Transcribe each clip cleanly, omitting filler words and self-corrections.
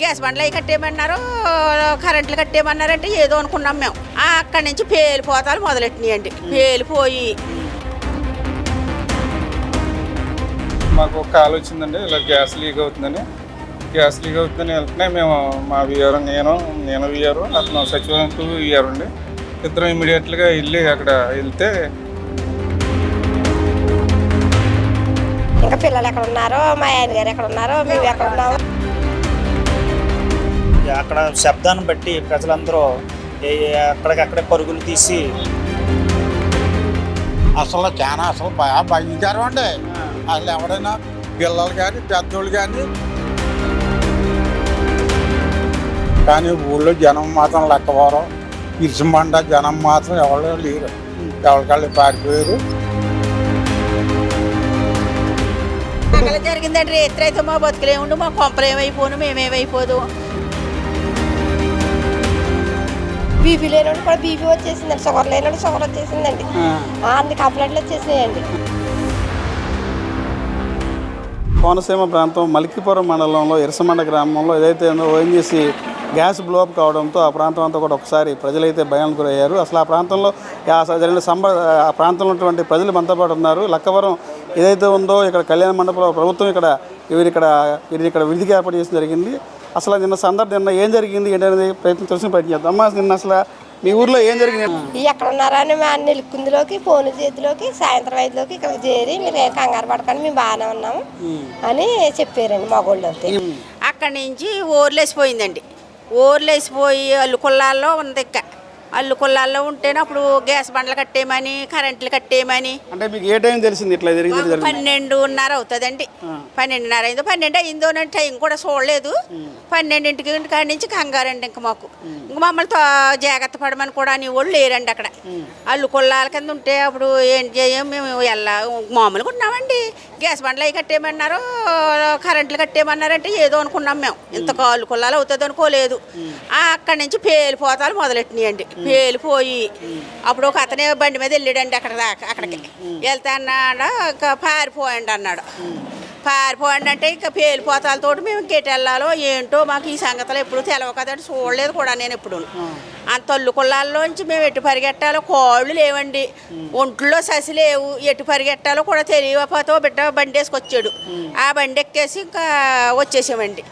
Gas బండ్లు అవి కట్టేయమన్నారు, కరెంట్లు కట్టేయమన్నారంటే ఏదో అనుకున్నాం మేము. అక్కడి నుంచి పేలిపోతాలు మొదలెట్టినాయండి. పేలిపోయి మాకు ఒక కాల్ వచ్చిందండి, ఇలా గ్యాస్ లీక్ అవుతుందని. గ్యాస్ లీక్ అవుతుందని వెళ్తేనే మేము మా విఆర్ నేను విఆర్ అతను సచివాలయంకు విఆర్ అండి ఇద్దరం ఇమీడియట్గా వెళ్ళి అక్కడ వెళ్తే ఇంకా పిల్లలు ఎక్కడ ఉన్నారో, మా ఆయన గారు ఎక్కడ ఉన్నారో, మేము ఎక్కడ ఉన్నామో. అక్కడ శబ్దాన్ని బట్టి ప్రజలందరూ అక్కడికక్కడే పరుగులు తీసి అసలు చాలా బాగా భయంకరం అండి. అసలు ఎవరైనా పిల్లలు కానీ పెద్దోళ్ళు కానీ ఊళ్ళో జనం మాత్రం లెక్కవారం ఇరుసుమండ జనం మాత్రం ఎవరు లేరు, ఎవరికాళ్ళు పారిపోయారు. జరిగిందండి. రేత్రి అయితే మా బతుకులేముండు, మా కొంపలు ఏమైపోను, మేమేమైపోదు. బీపీ లేనివాడు కూడా బీపీ వచ్చేసిందండి, షుగర్ లేనివాడు షుగర్ వచ్చేసిందండి, అన్ని కంప్లైంట్లు వచ్చేసినాయండి. కోనసీమ ప్రాంతం మలికిపురం మండలంలో ఇరసమండ గ్రామంలో ఏదైతే ఓఎన్జీసీ గ్యాస్ బ్లోఅప్ కావడంతో ఆ ప్రాంతం అంతా కూడా ఒకసారి ప్రజలైతే భయానికి గురయ్యారు. అసలు ఆ ప్రాంతంలో జరిగిన ఆ ప్రాంతంలో ఉన్నటువంటి ప్రజలు మనతో పాటు ఉన్నారు. లక్కవరం ఏదైతే ఉందో ఇక్కడ కళ్యాణ మండపంలో ప్రభుత్వం వీరిని ఇక్కడ విధికి ఏర్పాటు చేసి జరిగింది. అసలు నిన్న ఏం జరిగింది ఏంటనేది ప్రయత్నం చేద్దాం. అమ్మా, నిన్న అసలు మీ ఊర్లో ఏం జరిగింది? ఎక్కడ ఉన్నారని మా నెలుకుందులోకి ఫోన్ చేతిలోకి సాయంత్రం 5లోకి ఇక్కడికి చేరి మీరు ఏం కంగారు పడకండి, మేము బాగానే ఉన్నాము అని చెప్పారండి మగోళ్ళు. అయితే అక్కడి నుంచి ఓర్లేసిపోయిందండి. ఓర్లేసిపోయి అల్లుకొల్లాల్లో ఉంది. అల్లుకొల్లాల్లో ఉంటేనే అప్పుడు గ్యాస్ బండ్లు కట్టేయమని, కరెంట్లు కట్టేయమని. అంటే మీకు ఏ టైం తెలిసింది ఇట్లా జరిగింది? 12:30 అవుతుందండి. 12:30 అయిందో 12 అయిందోనంటే టైం కూడా చూడలేదు. 12ంటికి కాడి నుంచి కంగారండి. ఇంక మాకు ఇంక మమ్మల్ని జాగ్రత్త పడమని కూడా అని వాళ్ళు లేరండి అక్కడ. అల్లుకొల్లాల కింద ఉంటే అప్పుడు ఏం చేయం మేము మామూలుగా ఉన్నామండి. గ్యాస్ బండ్లు అవి కట్టేయమన్నారు, కరెంట్లు కట్టేయమన్నారంటే ఏదో అనుకున్నాం మేము. ఇంత అల్లుకొల్లాలు అవుతుంది అనుకోలేదు. అక్కడి నుంచి పేలిపోతాలు మొదలెట్టినాయండి. పేలిపోయి అప్పుడు ఒక అతనే బండి మీద వెళ్ళాడండి అక్కడికి వెళ్తా అన్నాడు. ఇంకా పారిపోయండి అన్నాడు. పారిపోయండి అంటే ఇంకా పేలిపోతాలతో మేము ఇంకెటు వెళ్ళాలో ఏంటో మాకు ఈ సంగతులు ఎప్పుడు తెలవ కదండి, చూడలేదు కూడా నేను ఎప్పుడు. అంత అల్లుకొల్లాల్లోంచి మేము ఎటు పరిగెట్టాలో కాళ్ళు లేవండి, ఒంట్లో ససి లేవు, ఎటు పరిగెట్టాలో కూడా తెలియకపోతే బిడ్డ బండి వేసుకొచ్చాడు. ఆ బండి ఎక్కేసి ఇంకా వచ్చేసామండి.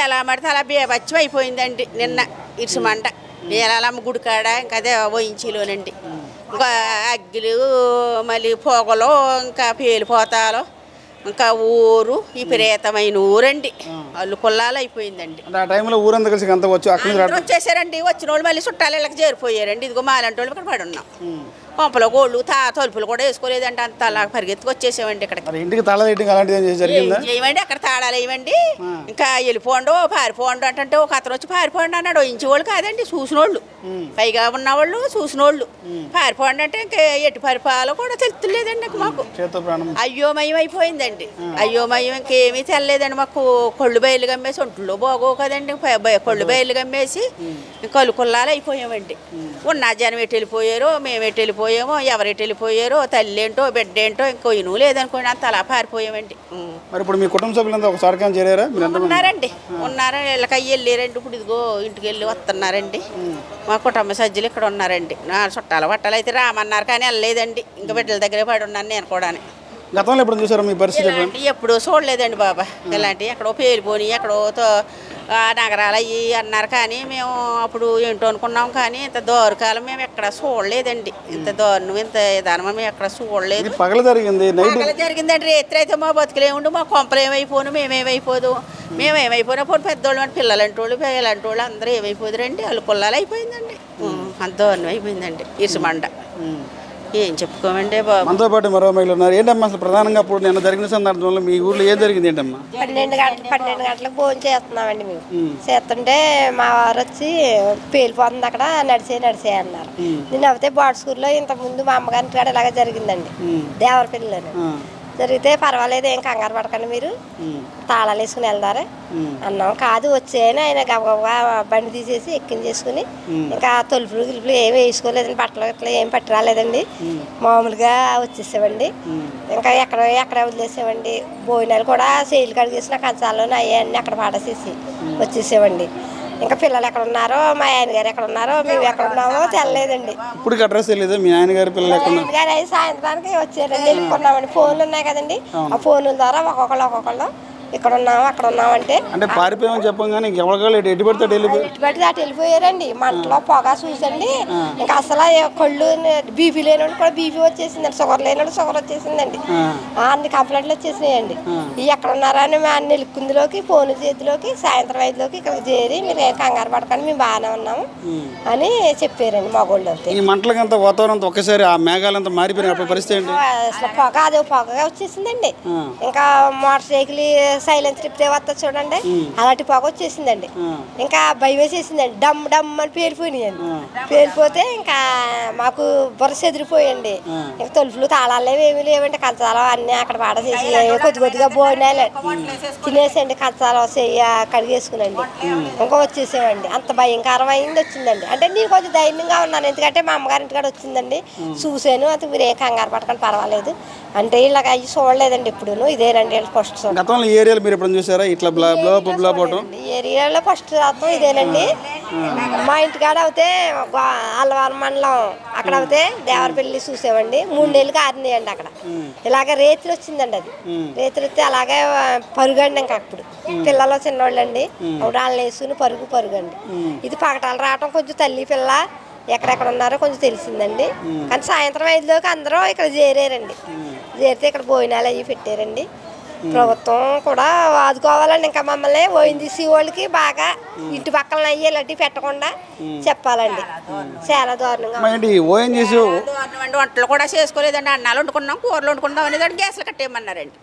ఎలా పడితే అలా బేబచ్చం అయిపోయిందండి నిన్న ఇరుసుమంట. వేలాలమ్మ గుడికాడ ఇంకా అదే వయించిలోనండి. ఇంకా అగ్గిలు మళ్ళీ పొగలు ఇంకా పేలిపోతాలో ఇంకా ఊరు విపరీతమైన ఊరండి. అల్లుకొల్లాలు అయిపోయిందండి. ఆ టైంలో ఊరంతా కలిసి అంతా వచ్చేసారండి. వచ్చిన వాళ్ళు మళ్ళీ చుట్టాలు ఇళ్ళకి చేరిపోయారండి. ఇదిగో మాలంటి వాళ్ళు ఇక్కడ పడి ఉన్నాం. పంపలో గోళ్ళు తలుపులు కూడా వేసుకోలేదండి. అంత అలా పరిగెత్తుకు వచ్చేసామండి. ఇక్కడ ఇంటికి తాళం చేయమండి, అక్కడ తాళాలు వేయమండి. ఇంకా వెళ్ళిపోండు పారిపోండు అంటే ఒక అతను వచ్చి పారిపోండి అన్నాడు. ఇంచేవాళ్ళు కాదండి, చూసినోళ్ళు, పైగా ఉన్నవాళ్ళు చూసినోళ్ళు. పారిపోండి అంటే ఇంకా ఎటు పరిపాలో కూడా తెలుతులేదండి మాకు. అయ్యోమయం అయిపోయిందండి. అయ్యోమయం ఇంకేమీ తెల్లలేదండి మాకు. కొళ్ళు బయలు గమ్మేసి ఒంట్లో బాగో కదండి, కొళ్ళు బయలు గమ్మేసి కలుకొల్లాలు అయిపోయామండి. ఉన్న జనం ఎటు వెళ్ళిపోయారో, మేము ఎటు వెళ్ళిపోయామో, ఎవరు ఎటు వెళ్ళిపోయారో, తల్లి ఏంటో బిడ్డ ఏంటో ఇంకో ఇనువు లేదనుకోండి. అంత అలా పారిపోయామండి. మరి ఇప్పుడు మీ కుటుంబ సభ్యులంతా ఒకసారి చేరారా? ఉన్నారండి, ఉన్నారు. వీళ్ళకి వెళ్ళారండి. ఇప్పుడు ఇదిగో ఇంటికి వెళ్ళి వస్తున్నారండి. మా కుటుంబ సభ్యులు ఇక్కడ ఉన్నారండి. నా చుట్టాల పట్టాలు అయితే రామన్నారు కానీ వెళ్ళలేదండి. ఇంకా బిడ్డల దగ్గరే పడి ఉన్నాను నేను కూడా. గతంలో ఎప్పుడు చూసారా మీ పరిస్థితి? ఎప్పుడూ చూడలేదండి బాబా. ఇలాంటివి ఎక్కడో పేలిపోని ఎక్కడో నగరాలు అయ్యి అన్నారు కానీ మేము అప్పుడు ఏంటో అనుకున్నాం. కానీ ఇంత దోరకాలం మేము ఎక్కడ చూడలేదండి. ఇంత దారుణం ఇంత విధానం మేము ఎక్కడ చూడలేదు. పగల జరిగిందండి. రేత్రి అయితే మా బతుకులేముండు, మా కొంపలు ఏమైపోను, మేమేమైపోదు. మేమేమైపోయినా పోను పెద్దోళ్ళు అంటే పిల్లలంటి వాళ్ళు ఇలాంటి వాళ్ళు అందరూ ఏమైపోదురండి. అల్లుకొల్లాలు అయిపోయిందండి. అంత దారుణం అయిపోయిందండి ఇరుసుమండ. ఏం చెప్పుకోమండి బాబు. మనతో పాటు మరో మహిళలు ఉన్నారు. ఏంటమ్మా అసలు ప్రధానంగా అప్పుడు నేను జరిగిన సందర్భంలో మీ ఊర్లో ఏం జరిగింది ఏంటమ్మా? 12 గంటలకు భోజనం చేస్తున్నామండి. మేము చేస్తుంటే మా వారు వచ్చి పేలిపోతుంది అక్కడ నడిచే అన్నారు. నేను అయితే బాడ్ స్కూల్లో ఇంతకుముందు మా అమ్మగారి కాడ ఇలాగ జరిగిందండి. దేవరపల్లిలోనే జరిగితే పర్వాలేదు, ఏం కంగారు పడకండి మీరు, తాళాలు వేసుకుని వెళ్తారా అన్నాం. కాదు వచ్చేయని ఆయన గబగబా బండి తీసేసి ఎక్కించేసుకుని ఇంకా తలుపులు గిలుపులు ఏమి వేసుకోలేదండి, బట్టలు ఇట్లా ఏం పట్టి రాలేదండి, మామూలుగా వచ్చేసామండి. ఇంకా ఎక్కడ వదిలేసామండి. భోజనాలు కూడా సేలు కడిగేసిన కంచాలను అయ్యాన్ని అక్కడ పాడేసేసి వచ్చేసామండి. ఇంకా పిల్లలు ఎక్కడ ఉన్నారో, మా ఆయన గారు ఎక్కడ ఉన్నారో, మేము ఎక్కడ ఉన్నామో తెలియలేదండి. ఇప్పుడు అడ్రస్ తెలియదు మీ ఆయన గారి పిల్లలు ఎక్కడ ఆయన గారు అయితే సాయంత్రానికి వచ్చారండి. వెళ్ళుకున్నామండి. ఫోన్లు ఉన్నాయి కదండి, ఆ ఫోన్ల ద్వారా ఒక్కొక్కళ్ళు ఇక్కడ ఉన్నాము అక్కడ ఉన్నామంటే అంటే పారిపోయామని చెప్పం కానీ ఇంకెవరికాళ్ళు ఎటు పడితే ఇటు పడితే అటు వెళ్ళిపోయారండి. మంటలో పొగ చూసండి ఇంకా అసలు కళ్ళు బీపీ లేనివాడు కూడా బీపీ వచ్చేసిందండి, షుగర్ లేనివాడు షుగర్ వచ్చేసిందండి, అన్ని కంప్లైంట్లు వచ్చేసినాయండి. ఎక్కడ ఉన్నారా అని మా నెలుక్కుందిలోకి ఫోన్ చేతిలోకి సాయంత్రం 5లోకి ఇక్కడికి చేరి మీరు ఏం కంగారు పడకండి మేము బాగానే ఉన్నాము అని చెప్పారండి మగోళ్ళు. ఈ మంటలకంతా వాతావరణం ఒక్కసారి ఆ మేఘాలంతా మారిపోయిన పరిస్థితి ఏంటి? అసలు పొగ అదే పొగగా వచ్చేసిందండి. ఇంకా మోటార్ సైకిల్ సైలెన్స్ ట్రిప్ వస్తా చూడండి, అలాంటి పొగ వచ్చేసిందండి. ఇంకా భయం వేసేసిందండి, డమ్ డమ్ అని పేలిపోయినాయండి. పేలిపోతే ఇంకా మాకు బుర్ర చెదిరిపోయండి. ఇంకా తలుపులు తాళాలు ఏమీ లేవండి, కంచాలు అన్నీ అక్కడ పాడేసేసి కొద్దిగా భోజనాలు తినేసండి, కంచాలు కడిగేసుకునండి ఇంకా వచ్చేసామండి. అంత భయంకరమైంది వచ్చిందండి. అంటే నేను కొంచెం ధైర్యంగా ఉన్నాను, ఎందుకంటే మా అమ్మగారి ఇంటికాడ వచ్చిందండి, చూశాను. అది మీరు ఏ కంగారు పడకండి పర్వాలేదు అంటే ఇలాగ అవి చూడలేదండి ఎప్పుడును, ఇదేనండి ఫస్ట్ గతంలో ఈ ఏరియాలో మీరు ఎప్పుడు చూసారా ఇట్లా బ్లో అవటం? ఏరియాలో ఫస్ట్ రాత్రం ఇదేనండి. మా ఇంటికాడ అయితే అల్లవారం మండలం అక్కడ అయితే దేవరపల్లి చూసామండి. 3 నెలలుగా ఆరినాయండి అక్కడ. ఇలాగ రేతులు వచ్చిందండి, అది రేతులు వస్తే అలాగే పరుగండి. ఇంకా అప్పుడు పిల్లలు చిన్నోళ్ళు అండి, అప్పుడు వాళ్ళని వేసుకుని పరుగండి. ఇది పగటాలు రావటం కొంచెం తల్లి పిల్ల ఎక్కడెక్కడ ఉన్నారో కొంచెం తెలిసిందండి. కానీ సాయంత్రం 5లోకి అందరూ ఇక్కడ చేరారండి. చేరితే ఇక్కడ భోజనాలు అవి పెట్టారండి. ప్రభుత్వం కూడా ఆదుకోవాలండి. ఇంకా మమ్మల్ని ఓఎన్జీసీ వాళ్ళకి బాగా ఇంటి పక్కన అయ్యేలాంటి పెట్టకుండా చెప్పాలండి. చాలా దారుణంగా వంటలు కూడా చేసుకోలేదండి. అన్నాలు వండుకున్నాం, కూరలు వండుకున్నాం అనేది గ్యాస్లు కట్టేయమన్నారండి.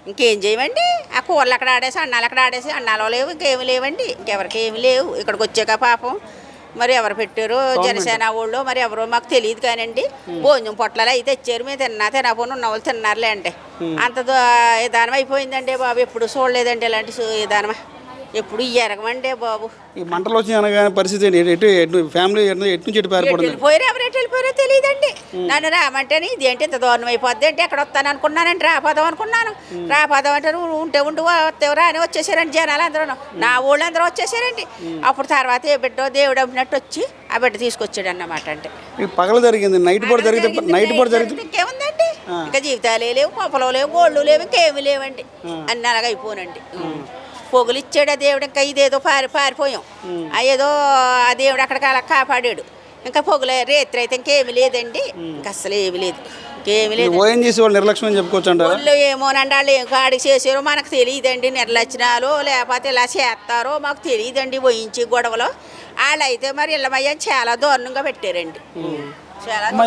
ఇంకేం చేయమండి, ఆ కూరలు అక్కడ ఆడేసి అన్నాలు అక్కడ ఆడేసి అన్నాలు లేవు, ఇంకేమి లేవండి, ఇంకెవరికి ఏమి లేవు. ఇక్కడికి వచ్చాక పాపం మరి ఎవరు పెట్టారో జనసేన వాళ్ళు మరి ఎవరో మాకు తెలియదు కానండి. భోజనం పొట్లాలు అయితే తెచ్చారు, మేము తినకపోయినా ఉన్న వాళ్ళు తిన్నారులే అంటే అంత విధానం అయిపోయిందండి బాబు. ఎప్పుడు చూడలేదండి ఇలాంటి విధానం, ఎప్పుడు ఎరగమండే బాబు. ఈ మంటలు వచ్చి అనగానే పరిస్థితి ఎటు ఫ్యామిలీ ఎటు నుంచి వెళ్ళిపోయారు, ఎవరు ఎటు వెళ్ళిపోయారో తెలియదండి. నన్ను రామంటేనే ఇదేంటి ఇంత దారుణం అయిపోద్ది అంటే ఎక్కడ వస్తాను అనుకున్నానండి, రాపోదాం అనుకున్నాను. రాపోదాం అంటే ఉంటే వస్తేవరా అని వచ్చేసారండి జనాలు అందరూ, నా ఊళ్ళు అందరూ వచ్చేసారండి. అప్పుడు తర్వాత ఏ బిడ్డ దేవుడు అమ్మినట్టు వచ్చి ఆ బిడ్డ తీసుకొచ్చాడు అన్నమాట. అంటే పగలు జరిగింది, నైట్ పూట జరిగింది ఇంకేముందండి, ఇంకా జీవితాలే లేవు, పొపలు లేవు, గోళ్ళు లేవు, ఇంకేమి లేవండి. అన్ని అలాగ అయిపోనండి. పొగులు ఇచ్చాడు ఆ దేవుడు, ఇంకా ఇదేదో పారిపోయాం, అదేదో ఆ దేవుడు అక్కడికి అలా కాపాడాడు. ఇంకా పొగులు రేత్రి అయితే ఇంకేమి లేదండి, ఇంకా అసలు ఏమి లేదు, ఇంకేమి లేదు. ఓఎన్జీసీ వాళ్ళు నిర్లక్ష్యం చెప్పుకోవచ్చు అంటారు. వాళ్ళు ఏమోనండి, వాళ్ళు ఏం కాడికి చేసారో మనకు తెలియదండి. నిర్లక్షణాలు లేకపోతే ఇలా చేస్తారో మాకు తెలియదండి. పోయించి గొడవలో వాళ్ళు అయితే మరి ఇళ్ళమయ్యని చాలా దారుణంగా పెట్టారండి.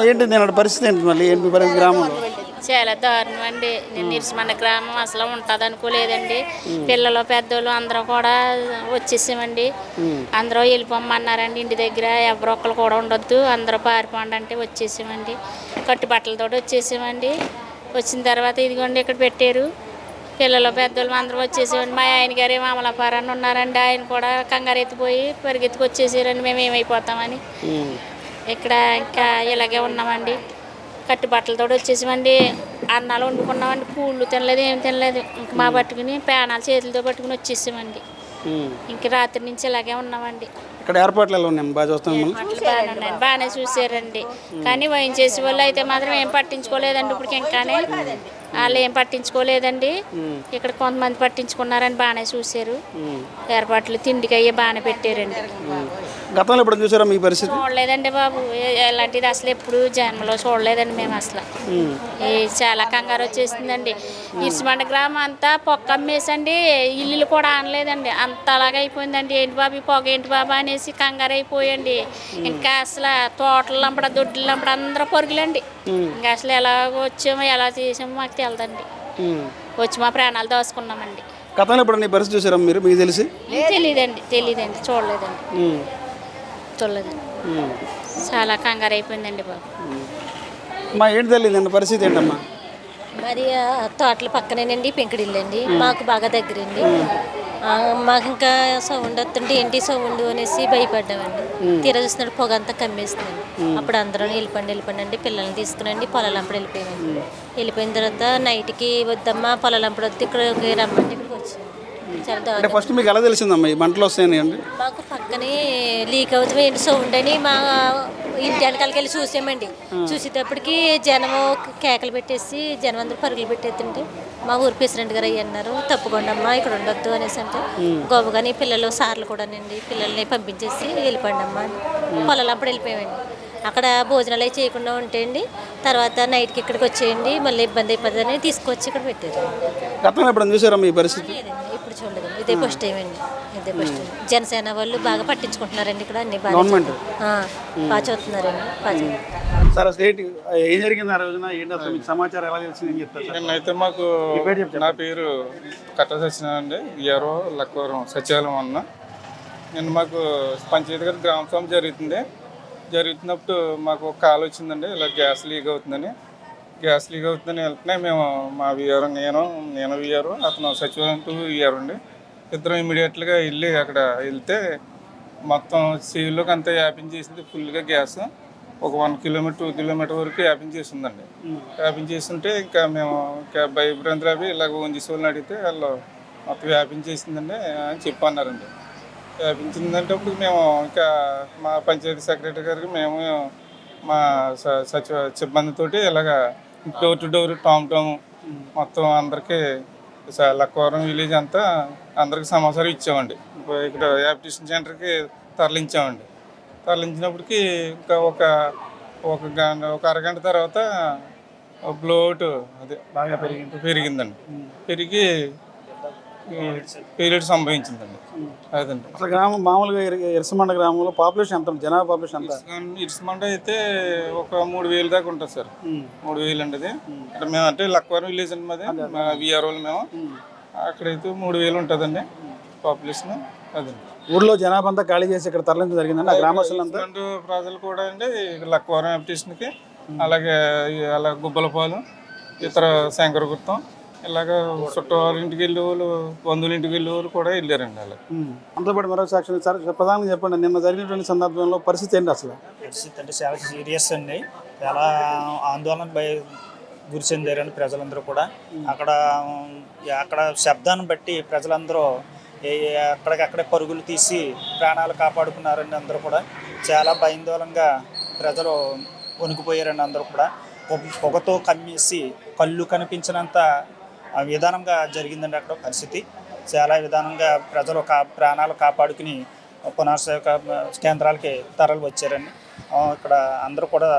ఏంటి నేను పరిస్థితి ఏంటి మళ్ళీ ఏంటి గ్రామంలో? చాలా దారుణం అండి. నిరసమండ గ్రామం అసలు ఉంటుంది అనుకోలేదండి. పిల్లలు పెద్దోళ్ళు అందరూ కూడా వచ్చేసామండి. అందరూ వెళ్ళిపోమన్నారండి ఇంటి దగ్గర, ఎవరొక్కరు కూడా ఉండొద్దు, అందరూ పారిపోండి అంటే వచ్చేసామండి. కట్టుబట్టలతో వచ్చేసామండి. వచ్చిన తర్వాత ఇదిగోండి ఇక్కడ పెట్టారు, పిల్లలు పెద్దోళ్ళు అందరూ వచ్చేసామండి. మా ఆయన గారు ఏమో అమలాపారాన్ని ఉన్నారండి, ఆయన కూడా కంగారు ఎత్తిపోయి పరిగెత్తుకు వచ్చేసారండి మేము ఏమైపోతామని. ఇక్కడ ఇంకా ఇలాగే ఉన్నామండి, కట్టుబట్టలతో వచ్చేసామండి. అన్నాలు వండుకున్నామండి, పూళ్ళు తినలేదు, ఏమి తినలేదు. ఇంక మా పట్టుకుని పేనాలు చేతులతో పట్టుకుని వచ్చేసామండి. ఇంక రాత్రి నుంచి ఇలాగే ఉన్నామండి. ఇక్కడ ఏర్పాట్లు ఎలా ఉన్నాయి? బాగా చూస్తాం, బాగానే చూసారండి. కానీ వైన్ చేసే వాళ్ళు అయితే మాత్రం ఏం పట్టించుకోలేదండి. ఇప్పుడు ఇంకానే వాళ్ళు ఏం పట్టించుకోలేదండి. ఇక్కడ కొంతమంది పట్టించుకున్నారని బాగానే చూసారు. ఏర్పాట్లు తిండికి అయ్యే బాగానే పెట్టారండి. గతంలో ఇప్పుడు చూసారా మీ పరిస్థితి? చూడలేదండి బాబు, ఎలాంటిది అసలు ఎప్పుడు జన్మలో చూడలేదండి మేము అసలు. చాలా కంగారు వచ్చేసిందండి. ఇరుసుమండ గ్రామం అంతా పొక్క అమ్మేసండి, ఇల్లులు కూడా అనలేదండి, అంత అలాగ అయిపోయిందండి. ఏంటి బాబు ఈ పొగ ఏంటి బాబా అనేసి కంగారు అయిపోయండి. ఇంకా అసలు తోటలు లంపడ దొడ్లు లంపడ అందరూ పరుగులండి. ఇంకా అసలు ఎలా వచ్చామో ఎలా చేసామో మాకు తెలదండి. వచ్చి మా ప్రాణాలు దోసుకున్నామండి. గతంలో ఇప్పుడు నీ పరిస్థితి చూసారా మీరు? మీకు తెలిసి తెలియదండి చూడలేదండి. చాలా కంగారు అయిపోయిందండి బాబు. మా ఏంటి తెలియదండి పరిస్థితి ఏంటమ్మా? మరి తోటల పక్కనేనండి పెంకుడిల్లు అండి మాకు బాగా దగ్గరండి. మాకు ఇంకా సౌండ్ వస్తుంటే ఏంటి సౌండ్ అనేసి భయపడ్డామండి. తీరా చూసినట్టు పొగ అంతా కమ్మేస్తుందండి. అప్పుడు అందరం వెళ్ళిపోండి అంటే పిల్లల్ని తీసుకునండి పొలాలంపడి వెళ్ళిపోయామండి. వెళ్ళిపోయిన తర్వాత నైట్కి వద్దమ్మా పొలాలంపడి వద్దు ఇక్కడ రమ్మంటే ఇక్కడికి వచ్చాము. చాలా అంటే దారుణం. ఫస్ట్ మీకు ఎలా తెలిసిందమ్మా ఈ మంటలు వస్తాయని అండి? మాకు పక్కనే లీక్ అవుతుంది ఏంటి సౌండ్ అని మా ఇంటి వెనకాలకి వెళ్ళి చూసామండి. చూసేటప్పటికి జనము కేకలు పెట్టేసి జనం అందరూ పరుగులు పెట్టేస్తుంటే మా ఊరు ప్రెసిడెంట్ గారు అయ్యి అన్నారు తప్పకుండా అమ్మా ఇక్కడ ఉండొద్దు అనేసి అంటే గోబగాని పిల్లలు సార్లు కూడానండి పిల్లల్ని పంపించేసి వెళ్ళిపోండి అమ్మా పొలాలప్పుడు వెళ్ళిపోయామండి. అక్కడ భోజనాలు అవి చేయకుండా ఉంటేయండి తర్వాత నైట్కి ఇక్కడికి వచ్చేయండి మళ్ళీ ఇబ్బంది అయిపోతుందని తీసుకొచ్చి ఇక్కడ పెట్టారు. గతంలో ఎప్పుడు చూసారమ్మా ఈ పరిస్థితి? లేదండి ఇప్పుడు చూడలేదండి ఇదే ఫస్ట్ టైం అండి. ఇదే ఫస్ట్ టైం. జనసేన వాళ్ళు బాగా పట్టించుకుంటున్నారండి ఇక్కడ అన్ని బాగా గవర్నమెంట్ బాగా చూస్తున్నారండి బాగా. సార్ అసలు ఏంటి ఏం జరిగింది ఆ రోజున? ఏంటి అసలు మీకు సమాచారం ఎలా తెలిసింది ఏం చెప్తారు సార్? నిన్నైతే మాకు నా పేరు కట్ట సత్యనారాయణ అండి, విఆర్ఓ లక్కవరం సచివాలయం అన్న. నిన్న మాకు పంచాయతీ గారి గ్రామ సభ జరుగుతున్నప్పుడు మాకు ఒక కాల్ వచ్చిందండి, ఇలా గ్యాస్ లీక్ అవుతుందని వెళ్తున్నాయి. మేము మా విఆర్ఓ నేను విఆర్ఓ అతను సచివాలయం 2 విఆర్ఓ అండి. ఇద్దరం ఇమీడియట్గా వెళ్ళి అక్కడ వెళ్తే మొత్తం సీల్లోకి అంతా వ్యాపించేసింది ఫుల్గా గ్యాస్. ఒక 1 కిలోమీటర్ 2 కిలోమీటర్ వరకు వ్యాపించేసిందండి. వ్యాపించేస్తుంటే ఇంకా మేము భయభ్రాంతులు అవి ఇలాగ వంజీసోళ్ళని అడిగితే వాళ్ళు మొత్తం వ్యాపించేసిందండి అని చెప్పి అన్నారండి. వ్యాపించిందంటే అప్పుడు మేము ఇంకా మా పంచాయతీ సెక్రటరీ గారికి మేము మా సిబ్బందితోటి ఇలాగ డోర్ టు డోర్ టామ్ మొత్తం అందరికీ లక్కవరం విలేజ్ అంతా అందరికి సమాచారం ఇచ్చామండి. ఇక్కడ యాప్టిషన్ సెంటర్కి తరలించామండి. తరలించినప్పటికీ ఇంకా ఒక అరగంట తర్వాత బ్లోట్ అదే బాగా పెరిగిందండి. పెరిగి పీరియడ్ సంభవించిందండి. అదండి అసలు గ్రామం మామూలుగా ఇరసమండ గ్రామంలో పాపులేషన్ ఎంత జనాభా పాపులేషన్ ఎంత? ఇరుసమండ అయితే ఒక 3,000 దాకా ఉంటుంది సార్. 3,000 అండి అది. ఇక్కడ మేము అంటే లక్కవరం విలేజ్ అండి మాది, మా విఆర్ఓలు మేము. అక్కడైతే 3,000 ఉంటుందండి పాపులేషన్. అదండి ఊర్లో జనాభా అంతా ఖాళీ చేసి ఇక్కడ తరలించడం జరిగిందండి. ఆ గ్రామస్తులంతా ప్రజలు కూడా అండి లక్కవరం యాప్టిషన్కి అలాగే అలా గుబ్బలపాలెం ఇతర శంకరగుప్తం ఇలాగ చుట్టవాళ్ళ ఇంటికి వెళ్ళే వాళ్ళు బంధువుల ఇంటికి వెళ్ళే వాళ్ళు కూడా వెళ్ళారండి. అలా అంతపాటు మరొక సాక్షి సార్ ప్రధానంగా చెప్పండి, నిన్న జరిగినటువంటి సందర్భంలో పరిస్థితి ఏంటి అసలు? పరిస్థితి అంటే చాలా సీరియస్ అండి. చాలా ఆందోళన గురి చెందారండి ప్రజలందరూ కూడా. అక్కడ శబ్దాన్ని బట్టి ప్రజలందరూ అక్కడికక్కడే పరుగులు తీసి ప్రాణాలు కాపాడుకున్నారండి. అందరూ కూడా చాలా భయాందోళనగా ప్రజలు వణికిపోయారండి. అందరూ కూడా పొగతో కమ్మేసి కళ్ళు కనిపించినంత విధానంగా జరిగిందండి అక్కడ పరిస్థితి. చాలా విధానంగా ప్రజలు ప్రాణాలు కాపాడుకుని పునర్సేవక కేంద్రాలకి తరలి వచ్చారండి. ఇక్కడ అందరూ కూడా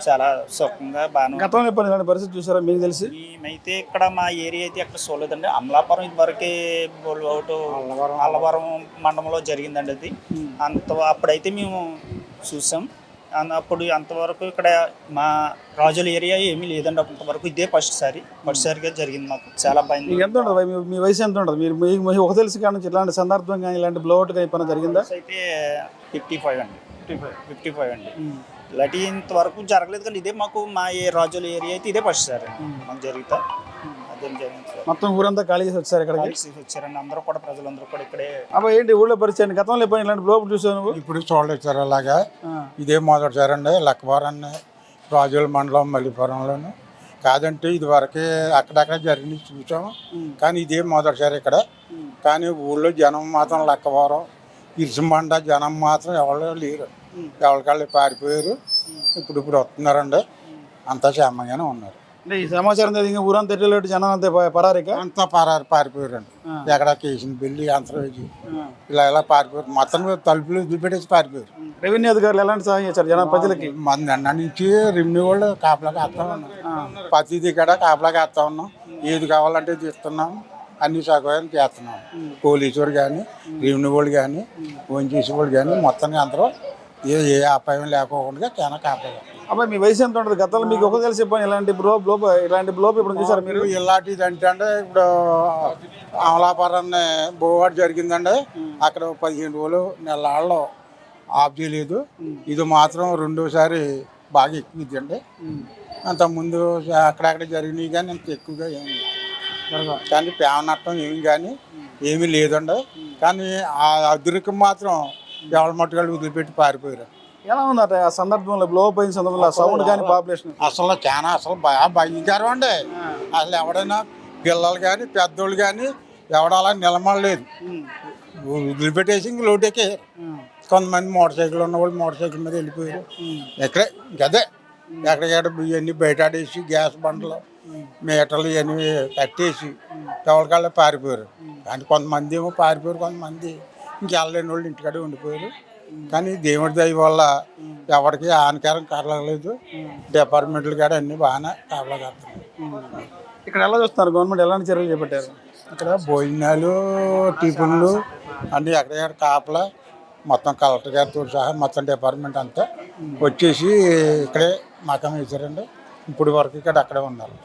చాలా సుఖంగా బాగా పరిస్థితి చూసారా? మీకు తెలిసి మేమైతే ఇక్కడ మా ఏరియా అయితే ఎక్కడ చూడలేదండి. అమలాపురం ఇదివరకే అల్లవరం మండలంలో జరిగిందండి అది. అప్పుడైతే మేము చూసాం. అప్పుడు అంతవరకు ఇక్కడ మా రాజుల ఏరియా ఏమీ లేదండి. అంతవరకు ఇదే ఫస్ట్సారిగా జరిగింది. మాకు చాలా భయం. ఎంత ఉంటుంది మీ వయసు ఎంత ఉంటుంది? మీరు ఒక తెలిసి కానీ ఇలాంటి సందర్భం కానీ ఇలాంటి బ్లోఅవుట్ కానీ పని జరిగిందా? అయితే 55 అండి. ఇలాంటి ఇంతవరకు జరగలేదు కానీ ఇదే మాకు మా రాజుల ఏరియా అయితే ఇదే ఫస్ట్సారి మాకు జరుగుతా. అదేం జరిగింది మొత్తం ఊరంతా ఖాళీ చేసి వచ్చారు ఇక్కడ వచ్చారండి. అందరూ కూడా ప్రజలందరూ కూడా ఇక్కడే. అబ్బాయి ఏంటి ఊళ్ళో పరిస్థితి? గతంలో ఎప్పుడు ఇలాంటి బ్లోఅవుట్ చూసాను? ఇప్పుడు చూడలేదు సార్ అలాగా. ఇదే మొదటిసారి అండి లక్కవరాన్ని రాజుల మండలం మల్లిపురంలోను. కాదంటే ఇది వరకే అక్కడక్కడ జరిగింది చూసాం కానీ ఇదే మొదటిసారి ఇక్కడ. కానీ ఊళ్ళో జనం మాత్రం లక్కవరం ఇరుసమండ జనం మాత్రం ఎవరు లేరు. ఎవరికాళ్ళు పారిపోయారు. ఇప్పుడు వస్తున్నారండి. అంతా క్షేమంగానే ఉన్నారు. అంటే ఈ సమాచారం తెలియదు ఊరంతా తెల్లటి జనం అంతే పరారిక అంతా పారిపోయారండి. ఎక్కడ కేసిన బిల్లి అంతరం ఇలా పారిపోయారు. మొత్తం తలుపులు వదిలిపెట్టేసి పారిపోయారు. రెవెన్యూ అధికారులు ఎలాంటి సహాయం చేశారు జన ప్రజలకి? మన నిన్న నుంచి రెవెన్యూ వాళ్ళు కాపలాగా వేస్తా ఉన్నాం. ప్రతిదీ కూడా కాపలాగా వేస్తా ఉన్నాం. ఏది కావాలంటే తీస్తున్నాం. అన్ని సౌకర్యాలు చేస్తున్నాం. పోలీసు వాళ్ళు కానీ రెవెన్యూ వాళ్ళు కానీ ఓన్జీసీ వాళ్ళు కానీ మొత్తానికి అందరూ ఏ అపాయం లేకోకుండా చాలా కాపలాగా. అబ్బాయి మీ వయసు ఎంత ఉంటుంది? గతంలో మీకు ఒక తెలిసి చెప్పండి ఇలాంటి బ్లోప్ ఇప్పుడు చూసారు మీరు? ఇలాంటిది అంటే ఇప్పుడు అమలాపురాన్ని బోవాడు జరిగిందండి. అక్కడ 15 రోజులు నెలల్లో ఆఫ్ చేయలేదు. ఇది మాత్రం రెండోసారి బాగా ఎక్కువ అండి. అంతకుముందు అక్కడక్కడ జరిగినాయి కానీ అంత ఎక్కువగా ఏమి లేవు. కానీ ప్రేమ నష్టం ఏమి కానీ ఏమీ లేదండి. కానీ ఆ అదురికి మాత్రం ఎవరి మట్టుకాళ్ళు వదిలిపెట్టి పారిపోయారు. ఎలా ఉందట ఆ సందర్భంలో బ్లో అయిన సందర్భంలో ఆ సౌండ్ కానీ పాపులేషన్? అసలు బాగా భయంకరం అండి. అసలు ఎవడైనా పిల్లలు కానీ పెద్దోళ్ళు కానీ ఎవడ అలా నిలబడలేదు, వదిలిపెట్టేసి ఇంక లోటెక్కారు. కొంతమంది మోటార్ సైకిల్ ఉన్నవాళ్ళు మోటార్ సైకిల్ మీద వెళ్ళిపోయారు. ఎక్కడే ఇంకదే ఎక్కడికెక్కడ ఇవన్నీ బయట ఆడేసి గ్యాస్ బండలు మీటర్లు ఇవన్నీ కట్టేసి ఎవరికాళ్ళే పారిపోయారు. కానీ కొంతమంది ఏమో పారిపోయారు, కొంతమంది ఇంకెళ్ళలేని వాళ్ళు ఇంటికాడే ఉండిపోయారు. కానీ దేవుడి దయ వల్ల ఎవరికి హానికరం కలగలేదు. డిపార్ట్మెంట్లు కాడ అన్నీ బాగానే కాపలా కాస్తున్నాయి. ఇక్కడ ఎలా చూస్తున్నారు? గవర్నమెంట్ ఎలాంటి చర్యలు చేపట్టారు? ఇక్కడ భోజనాలు టిఫిన్లు అన్నీ ఎక్కడికక్కడ కాపలా మొత్తం కలెక్టర్ గారితో సహా మొత్తం డిపార్ట్మెంట్ అంతా వచ్చేసి ఇక్కడే మకాం వేశారండి. ఇప్పుడు వరకు ఇక్కడ అక్కడే ఉన్నారు.